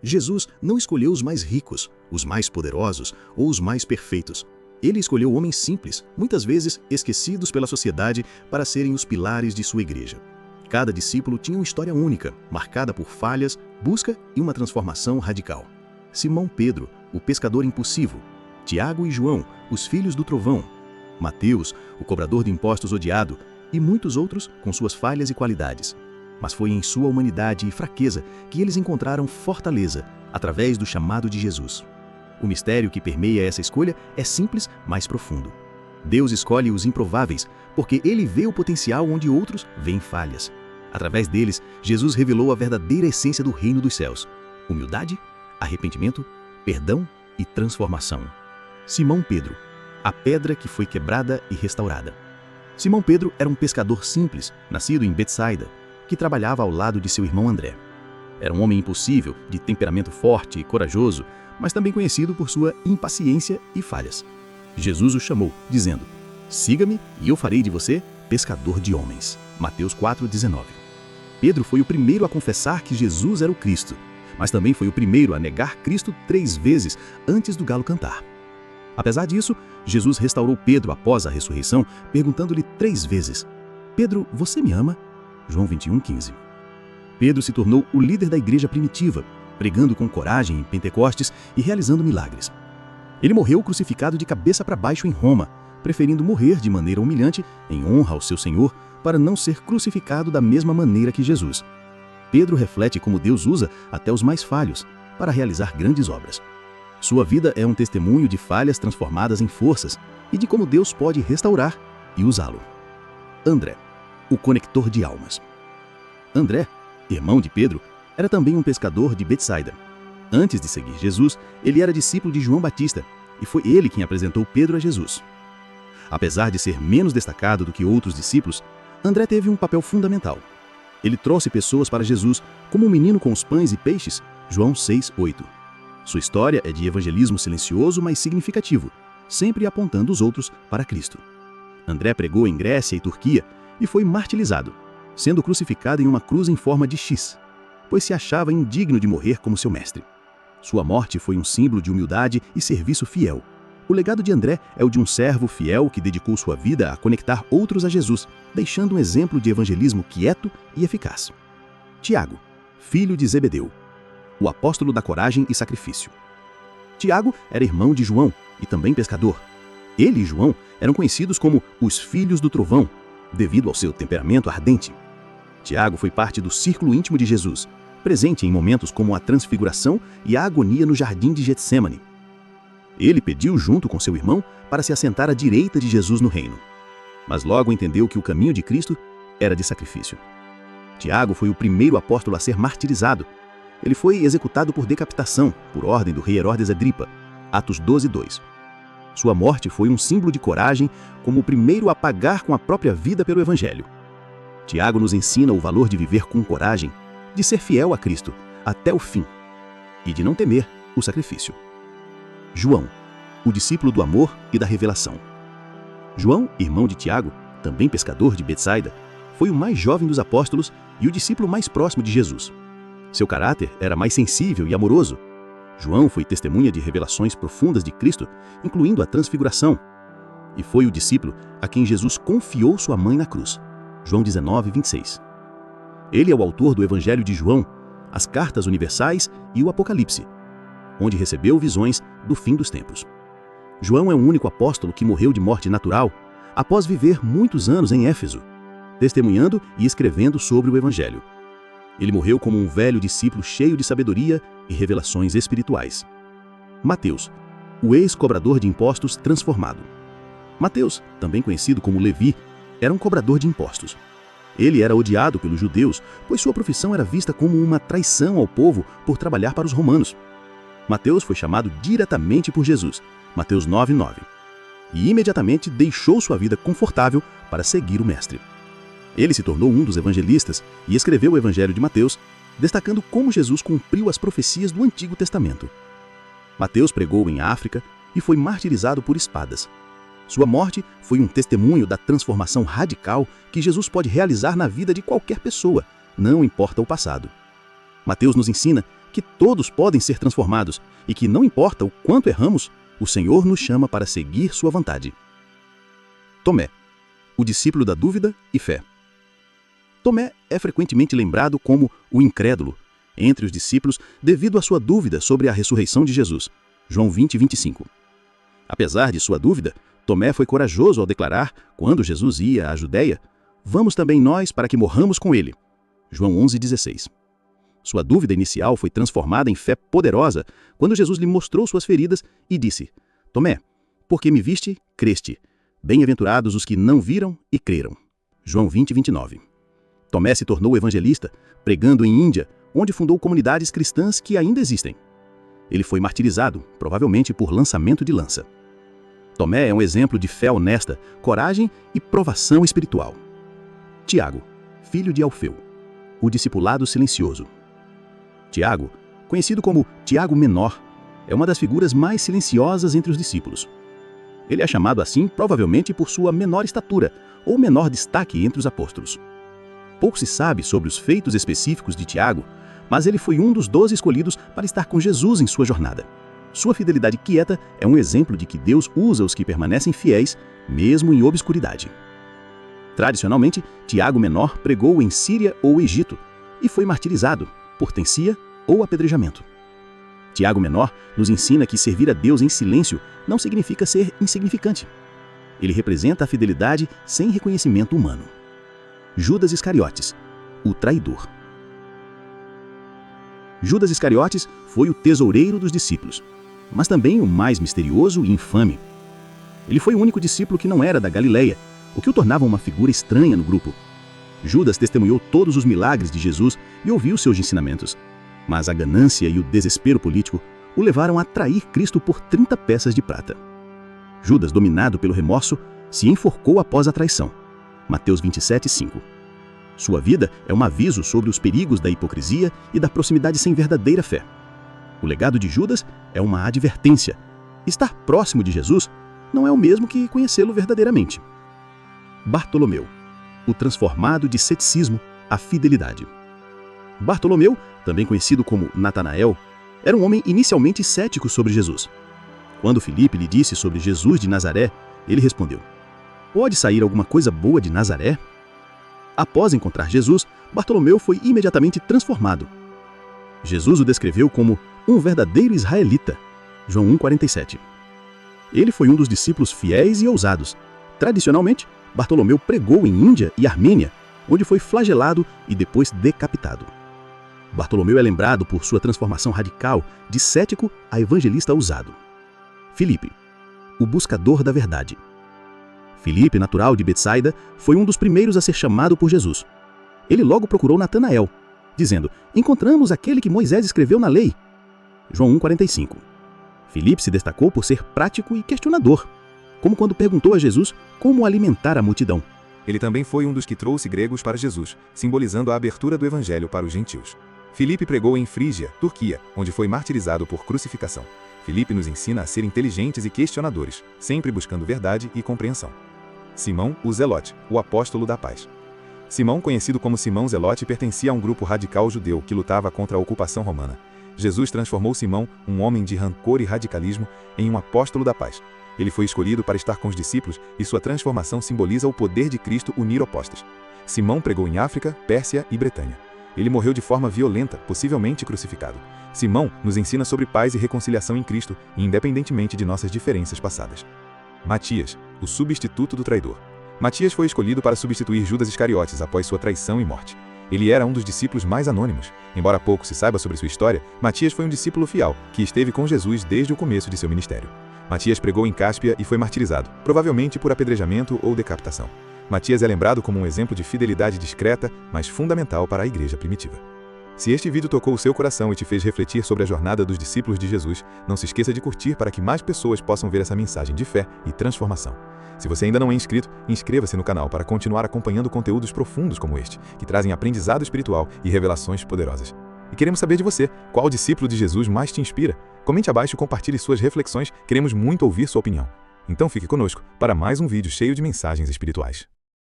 Jesus não escolheu os mais ricos, os mais poderosos ou os mais perfeitos. Ele escolheu homens simples, muitas vezes esquecidos pela sociedade, para serem os pilares de sua igreja. Cada discípulo tinha uma história única, marcada por falhas, busca e uma transformação radical. Simão Pedro, o pescador impulsivo. Tiago e João, os filhos do trovão. Mateus, o cobrador de impostos odiado, e muitos outros com suas falhas e qualidades. Mas foi em sua humanidade e fraqueza que eles encontraram fortaleza, através do chamado de Jesus. O mistério que permeia essa escolha é simples, mas profundo. Deus escolhe os improváveis, porque Ele vê o potencial onde outros veem falhas. Através deles, Jesus revelou a verdadeira essência do reino dos céus: humildade, arrependimento, perdão e transformação. Simão Pedro, a pedra que foi quebrada e restaurada. Simão Pedro era um pescador simples, nascido em Betsaida, que trabalhava ao lado de seu irmão André. Era um homem impulsivo, de temperamento forte e corajoso, mas também conhecido por sua impaciência e falhas. Jesus o chamou, dizendo: "Siga-me e eu farei de você pescador de homens." Mateus 4,19. Pedro foi o primeiro a confessar que Jesus era o Cristo, mas também foi o primeiro a negar Cristo 3 vezes antes do galo cantar. Apesar disso, Jesus restaurou Pedro após a ressurreição, perguntando-lhe 3 vezes: "Pedro, você me ama?" João 21,15. Pedro se tornou o líder da igreja primitiva, pregando com coragem em Pentecostes e realizando milagres. Ele morreu crucificado de cabeça para baixo em Roma, preferindo morrer de maneira humilhante em honra ao seu Senhor, para não ser crucificado da mesma maneira que Jesus. Pedro reflete como Deus usa até os mais falhos para realizar grandes obras. Sua vida é um testemunho de falhas transformadas em forças e de como Deus pode restaurar e usá-lo. André, o conector de almas. André, irmão de Pedro, era também um pescador de Betsaida. Antes de seguir Jesus, ele era discípulo de João Batista, e foi ele quem apresentou Pedro a Jesus. Apesar de ser menos destacado do que outros discípulos, André teve um papel fundamental. Ele trouxe pessoas para Jesus, como um menino com os pães e peixes, João 6,8. Sua história é de evangelismo silencioso, mas significativo, sempre apontando os outros para Cristo. André pregou em Grécia e Turquia e foi martirizado, sendo crucificado em uma cruz em forma de X, pois se achava indigno de morrer como seu mestre. Sua morte foi um símbolo de humildade e serviço fiel. O legado de André é o de um servo fiel que dedicou sua vida a conectar outros a Jesus, deixando um exemplo de evangelismo quieto e eficaz. Tiago, filho de Zebedeu, o apóstolo da coragem e sacrifício. Tiago era irmão de João e também pescador. Ele e João eram conhecidos como os filhos do trovão, devido ao seu temperamento ardente. Tiago foi parte do círculo íntimo de Jesus, presente em momentos como a transfiguração e a agonia no jardim de Getsêmani. Ele pediu junto com seu irmão para se assentar à direita de Jesus no reino, mas logo entendeu que o caminho de Cristo era de sacrifício. Tiago foi o primeiro apóstolo a ser martirizado. Ele foi executado por decapitação, por ordem do rei Herodes Agripa, Atos 12:2. Sua morte foi um símbolo de coragem, como o primeiro a pagar com a própria vida pelo Evangelho. Tiago nos ensina o valor de viver com coragem, de ser fiel a Cristo até o fim e de não temer o sacrifício. João, o discípulo do amor e da revelação. João, irmão de Tiago, também pescador de Betsaida, foi o mais jovem dos apóstolos e o discípulo mais próximo de Jesus. Seu caráter era mais sensível e amoroso. João foi testemunha de revelações profundas de Cristo, incluindo a transfiguração, e foi o discípulo a quem Jesus confiou sua mãe na cruz. João 19:26. Ele é o autor do Evangelho de João, as Cartas Universais e o Apocalipse, onde recebeu visões do fim dos tempos. João é o único apóstolo que morreu de morte natural após viver muitos anos em Éfeso, testemunhando e escrevendo sobre o Evangelho. Ele morreu como um velho discípulo cheio de sabedoria e revelações espirituais. Mateus, o ex-cobrador de impostos transformado. Mateus, também conhecido como Levi, era um cobrador de impostos. Ele era odiado pelos judeus, pois sua profissão era vista como uma traição ao povo por trabalhar para os romanos. Mateus foi chamado diretamente por Jesus, Mateus 9:9, e imediatamente deixou sua vida confortável para seguir o Mestre. Ele se tornou um dos evangelistas e escreveu o Evangelho de Mateus, destacando como Jesus cumpriu as profecias do Antigo Testamento. Mateus pregou em África e foi martirizado por espadas. Sua morte foi um testemunho da transformação radical que Jesus pode realizar na vida de qualquer pessoa, não importa o passado. Mateus nos ensina que todos podem ser transformados e que não importa o quanto erramos, o Senhor nos chama para seguir sua vontade. Tomé, o discípulo da dúvida e fé. Tomé é frequentemente lembrado como o incrédulo entre os discípulos devido à sua dúvida sobre a ressurreição de Jesus. João 20:25. Apesar de sua dúvida, Tomé foi corajoso ao declarar, quando Jesus ia à Judeia, "Vamos também nós para que morramos com ele." João 11:16. Sua dúvida inicial foi transformada em fé poderosa quando Jesus lhe mostrou suas feridas e disse, "Tomé, porque me viste, creste. Bem-aventurados os que não viram e creram." João 20:29. Tomé se tornou evangelista, pregando em Índia, onde fundou comunidades cristãs que ainda existem. Ele foi martirizado, provavelmente por lançamento de lança. Tomé é um exemplo de fé honesta, coragem e provação espiritual. Tiago, filho de Alfeu, o discipulado silencioso. Tiago, conhecido como Tiago Menor, é uma das figuras mais silenciosas entre os discípulos. Ele é chamado assim provavelmente por sua menor estatura ou menor destaque entre os apóstolos. Pouco se sabe sobre os feitos específicos de Tiago, mas ele foi um dos 12 escolhidos para estar com Jesus em sua jornada. Sua fidelidade quieta é um exemplo de que Deus usa os que permanecem fiéis, mesmo em obscuridade. Tradicionalmente, Tiago Menor pregou em Síria ou Egito e foi martirizado, portencia ou apedrejamento. Tiago Menor nos ensina que servir a Deus em silêncio não significa ser insignificante. Ele representa a fidelidade sem reconhecimento humano. Judas Iscariotes, o traidor. Judas Iscariotes foi o tesoureiro dos discípulos, mas também o mais misterioso e infame. Ele foi o único discípulo que não era da Galileia, o que o tornava uma figura estranha no grupo. Judas testemunhou todos os milagres de Jesus e ouviu seus ensinamentos, mas a ganância e o desespero político o levaram a trair Cristo por 30 peças de prata. Judas, dominado pelo remorso, se enforcou após a traição. Mateus 27:5. Sua vida é um aviso sobre os perigos da hipocrisia e da proximidade sem verdadeira fé. O legado de Judas é uma advertência. Estar próximo de Jesus não é o mesmo que conhecê-lo verdadeiramente. Bartolomeu, o transformado de ceticismo à fidelidade. Bartolomeu, também conhecido como Natanael, era um homem inicialmente cético sobre Jesus. Quando Filipe lhe disse sobre Jesus de Nazaré, ele respondeu, "Pode sair alguma coisa boa de Nazaré?" Após encontrar Jesus, Bartolomeu foi imediatamente transformado. Jesus o descreveu como um verdadeiro israelita. João 1,47. Ele foi um dos discípulos fiéis e ousados. Tradicionalmente, Bartolomeu pregou em Índia e Armênia, onde foi flagelado e depois decapitado. Bartolomeu é lembrado por sua transformação radical de cético a evangelista ousado. Filipe, o buscador da verdade. Filipe, natural de Betsaida, foi um dos primeiros a ser chamado por Jesus. Ele logo procurou Natanael, dizendo, "Encontramos aquele que Moisés escreveu na lei." João 1,45. Filipe se destacou por ser prático e questionador, como quando perguntou a Jesus como alimentar a multidão. Ele também foi um dos que trouxe gregos para Jesus, simbolizando a abertura do evangelho para os gentios. Filipe pregou em Frígia, Turquia, onde foi martirizado por crucificação. Filipe nos ensina a ser inteligentes e questionadores, sempre buscando verdade e compreensão. Simão, o Zelote, o apóstolo da paz. Simão, conhecido como Simão Zelote, pertencia a um grupo radical judeu que lutava contra a ocupação romana. Jesus transformou Simão, um homem de rancor e radicalismo, em um apóstolo da paz. Ele foi escolhido para estar com os discípulos e sua transformação simboliza o poder de Cristo unir opostos. Simão pregou em África, Pérsia e Bretanha. Ele morreu de forma violenta, possivelmente crucificado. Simão nos ensina sobre paz e reconciliação em Cristo, independentemente de nossas diferenças passadas. Matias, o substituto do traidor. Matias foi escolhido para substituir Judas Iscariotes após sua traição e morte. Ele era um dos discípulos mais anônimos. Embora pouco se saiba sobre sua história, Matias foi um discípulo fiel, que esteve com Jesus desde o começo de seu ministério. Matias pregou em Cáspia e foi martirizado, provavelmente por apedrejamento ou decapitação. Matias é lembrado como um exemplo de fidelidade discreta, mas fundamental para a igreja primitiva. Se este vídeo tocou o seu coração e te fez refletir sobre a jornada dos discípulos de Jesus, não se esqueça de curtir para que mais pessoas possam ver essa mensagem de fé e transformação. Se você ainda não é inscrito, inscreva-se no canal para continuar acompanhando conteúdos profundos como este, que trazem aprendizado espiritual e revelações poderosas. E queremos saber de você, qual discípulo de Jesus mais te inspira? Comente abaixo e compartilhe suas reflexões, queremos muito ouvir sua opinião. Então fique conosco para mais um vídeo cheio de mensagens espirituais.